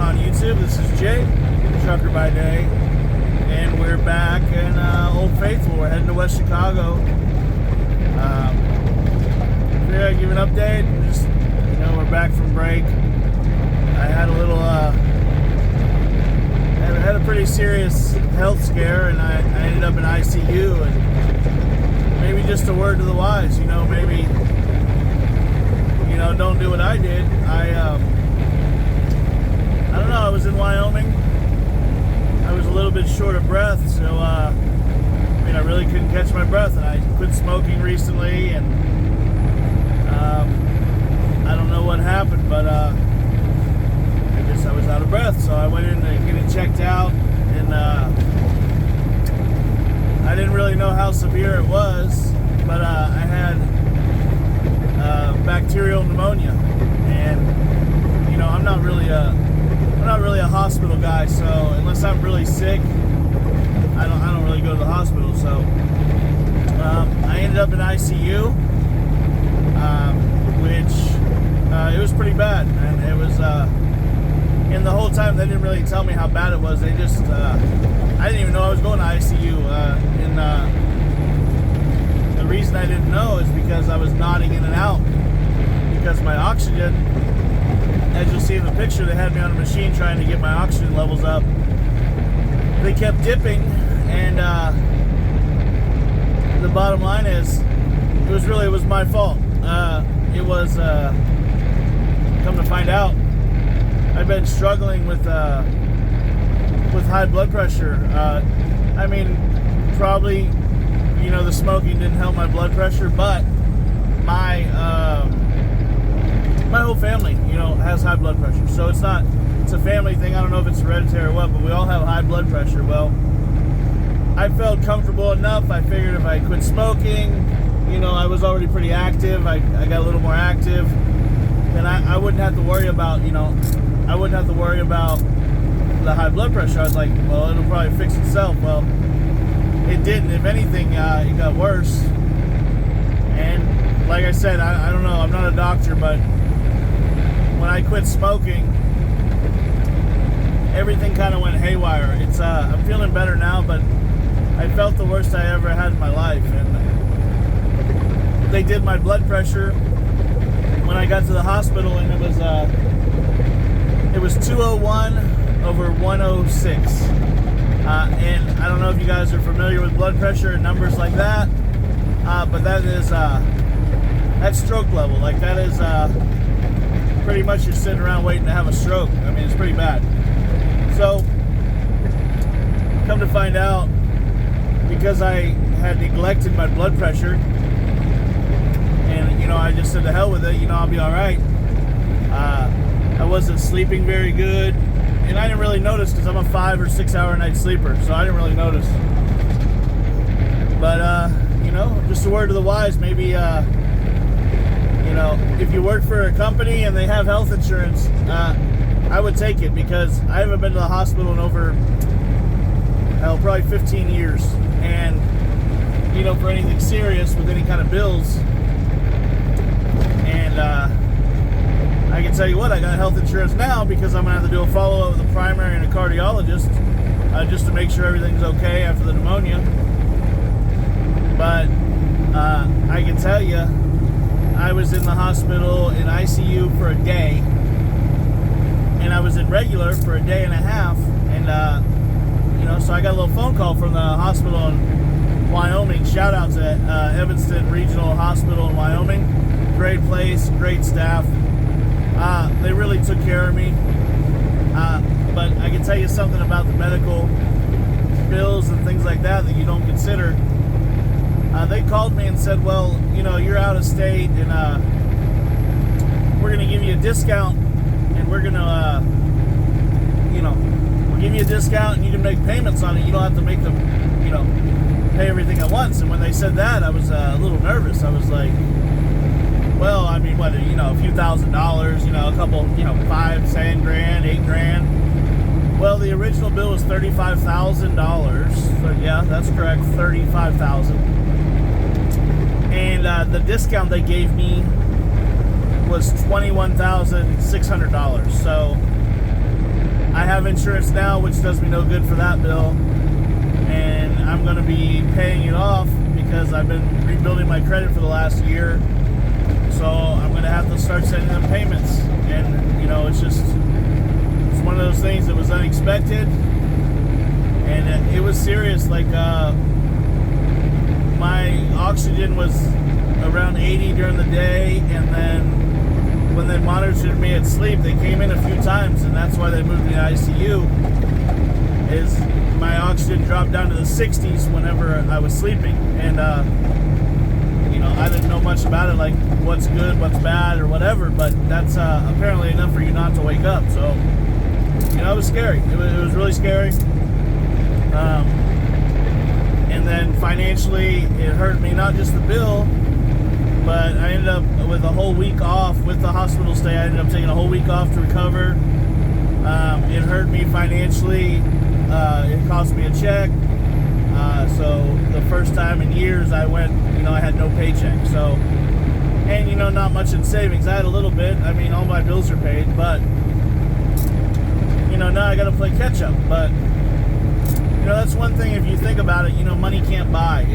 on YouTube? This is Jay, Trucker by Day, and we're back in Old Faithful. We're heading to West Chicago. Yeah, give an update. Just, we're back from break. I had a little, had a pretty serious health scare, and I ended up in ICU. And maybe just a word to the wise, maybe. Don't do what I did. I don't know, I was in Wyoming. I was a little bit short of breath, so, I really couldn't catch my breath, and I quit smoking recently, and, I don't know what happened, but, I guess I was out of breath, so I went in to get it checked out, and, I didn't really know how severe it was, but, I had, bacterial pneumonia, and I'm not really a hospital guy, so unless I'm really sick, I don't really go to the hospital. So I ended up in ICU, which it was pretty bad, and it was and the whole time they didn't really tell me how bad it was. They just I didn't even know I was going to ICU, and the reason I didn't know is because I was nodding in and out. Because my oxygen, as you'll see in the picture, they had me on a machine trying to get my oxygen levels up. They kept dipping, and the bottom line is, it was my fault. It was, come to find out, I've been struggling with high blood pressure. Probably, the smoking didn't help my blood pressure, but my whole family, has high blood pressure. So it's a family thing. I don't know if it's hereditary or what, but we all have high blood pressure. Well, I felt comfortable enough. I figured if I quit smoking, I was already pretty active. I got a little more active, and I wouldn't have to worry about, I wouldn't have to worry about the high blood pressure. I was like, well, it'll probably fix itself. Well, it didn't. If anything, it got worse. And like I said, I don't know. I'm not a doctor, but when I quit smoking, everything kind of went haywire. I'm feeling better now, but I felt the worst I ever had in my life. And they did my blood pressure when I got to the hospital, and it was 201/106. And I don't know if you guys are familiar with blood pressure and numbers like that, but that's stroke level. Like, that is pretty much you're sitting around waiting to have a stroke. It's pretty bad. So, come to find out, because I had neglected my blood pressure, and I just said to hell with it, I'll be all right. I wasn't sleeping very good, and I didn't really notice because I'm a 5 or 6 hour night sleeper, so I didn't really notice. But just a word to the wise, maybe if you work for a company and they have health insurance, I would take it, because I haven't been to the hospital in over probably 15 years, and for anything serious with any kind of bills. And I can tell you what, I got health insurance now because I'm gonna have to do a follow-up with a primary and a cardiologist, just to make sure everything's okay after the pneumonia. But I can tell you, I was in the hospital in ICU for a day, and I was in regular for a day and a half, and so I got a little phone call from the hospital in Wyoming. Shout out to Evanston Regional Hospital in Wyoming. Great place, great staff. They really took care of me. But I can tell you something about the medical bills and things like that you don't consider. They called me and said, well, you're out of state, and we're going to give you a discount, and we're going to, we'll give you a discount, and you can make payments on it. You don't have to make them, pay everything at once. And when they said that, I was a little nervous. I was like, well, what, a few $1,000s, a couple, 5, 10 grand, 8 grand. Well, the original bill was $35,000. So yeah, that's correct, $35,000. And the discount they gave me was $21,600. So I have insurance now, which does me no good for that bill, and I'm going to be paying it off because I've been rebuilding my credit for the last year. So I'm going to have to start sending them payments, and you know, it's one of those things that was unexpected, and it was serious. Like my oxygen was around 80 during the day, and then when they monitored me at sleep, they came in a few times, and that's why they moved me to ICU, is my oxygen dropped down to the 60s whenever I was sleeping. And you know, I didn't know much about it, like what's good, what's bad, or whatever, but that's apparently enough for you not to wake up. So, you know, it was scary. It was really scary. And then financially, it hurt me, not just the bill, but I ended up with a whole week off with the hospital stay. I ended up taking a whole week off to recover. It hurt me financially. It cost me a check. So the first time in years I went, you know, I had no paycheck. So, and you know, not much in savings. I had a little bit. I mean, all my bills are paid, but you know, now I got to play catch up. But you know, that's one thing, if you think about it, you know, money can't buy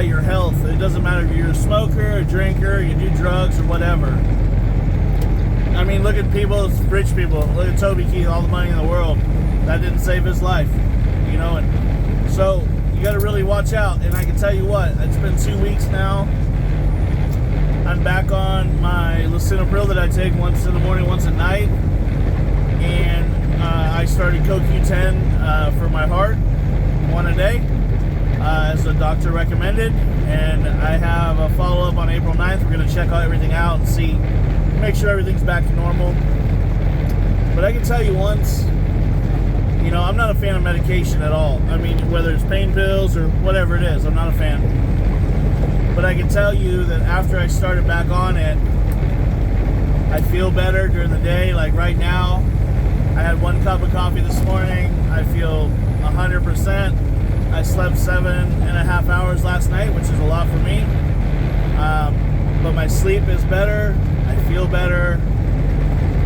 your health. It doesn't matter if you're a smoker, a drinker, you do drugs or whatever. I mean, look at people, rich people. Look at Toby Keith, all the money in the world. That didn't save his life, you know. And so you got to really watch out. And I can tell you what, it's been 2 weeks now. I'm back on my lisinopril that I take once in the morning, once at night. And I started CoQ10 for my heart, one a day. As the doctor recommended, and I have a follow-up on April 9th. We're going to check everything out and see, make sure everything's back to normal. But I can tell you once, you know, I'm not a fan of medication at all. I mean, whether it's pain pills or whatever it is, I'm not a fan. But I can tell you that after I started back on it, I feel better during the day. Like right now, I had 1 cup of coffee this morning. I feel 100%. I slept 7.5 hours last night, which is a lot for me. But my sleep is better. I feel better.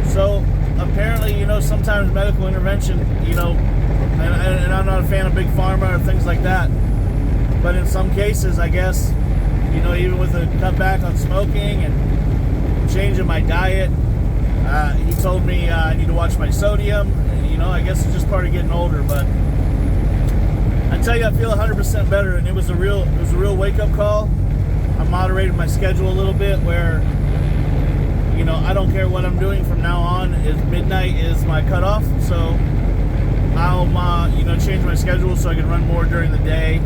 So apparently, you know, sometimes medical intervention, you know, and I'm not a fan of big pharma or things like that. But in some cases, I guess, you know, even with a cutback on smoking and changing my diet, he told me I need to watch my sodium. And, you know, I guess it's just part of getting older, but I tell you, I feel 100% better, and it was a real wake-up call. I moderated my schedule a little bit, where, you know, I don't care what I'm doing from now on. Midnight is my cutoff, so I'll you know, change my schedule so I can run more during the day,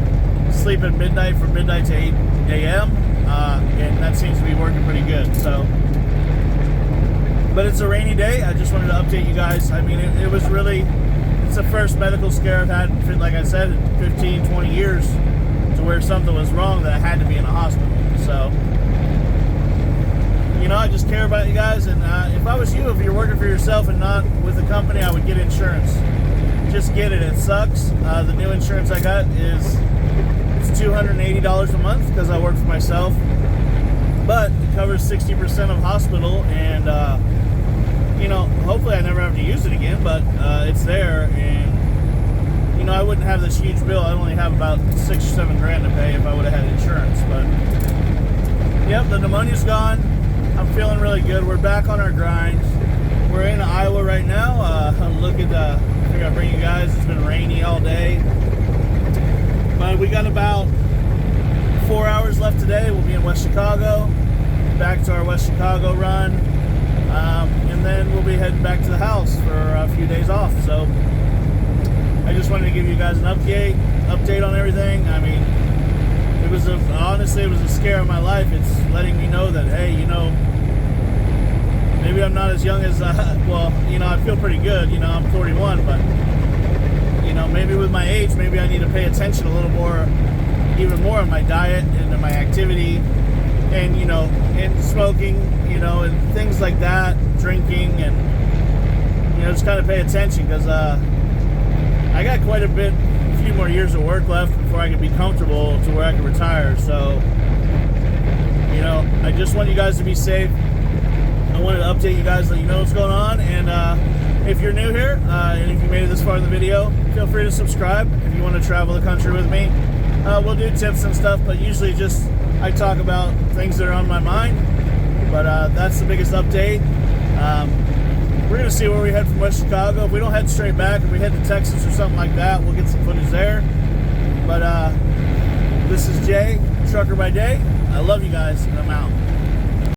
sleep at midnight from midnight to 8 a.m., and that seems to be working pretty good. So, but it's a rainy day. I just wanted to update you guys. I mean, it was really. It's the first medical scare I've had, like I said, in 15, 20 years, to where something was wrong that I had to be in a hospital. So, you know, I just care about you guys. And if I was you, if you're working for yourself and not with a company, I would get insurance. Just get it. It sucks. The new insurance I got it's $280 a month because I work for myself. But it covers 60% of hospital, and you know, hopefully I never have to use it again, but it's there, and you know, I wouldn't have this huge bill. I'd only have about $6 or $7 grand to pay if I would have had insurance. But yep, the pneumonia's gone. I'm feeling really good. We're back on our grind. We're in Iowa right now. Look at I figured I'd bring you guys. It's been rainy all day, but we got about 4 hours left today. We'll be in West Chicago, back to our West Chicago run. And then we'll be heading back to the house for a few days off. So I just wanted to give you guys an update on everything. I mean, honestly, it was a scare of my life. It's letting me know that, hey, you know, maybe I'm not as young as, well, you know, I feel pretty good. You know, I'm 41, but, you know, maybe with my age, maybe I need to pay attention a little more, even more on my diet and my activity, and, you know, and smoking, you know, and things like that, drinking, and, you know, just kind of pay attention, because I got quite a few more years of work left before I can be comfortable to where I can retire. So, you know, I just want you guys to be safe. I wanted to update you guys, let you know what's going on, and If you're new here, and if you made it this far in the video, feel free to subscribe if you want to travel the country with me. We'll do tips and stuff, but usually just I talk about things that are on my mind. But that's the biggest update. We're going to see where we head from West Chicago. If we don't head straight back, if we head to Texas or something like that, we'll get some footage there. But this is Jay, Trucker by Day. I love you guys, and I'm out.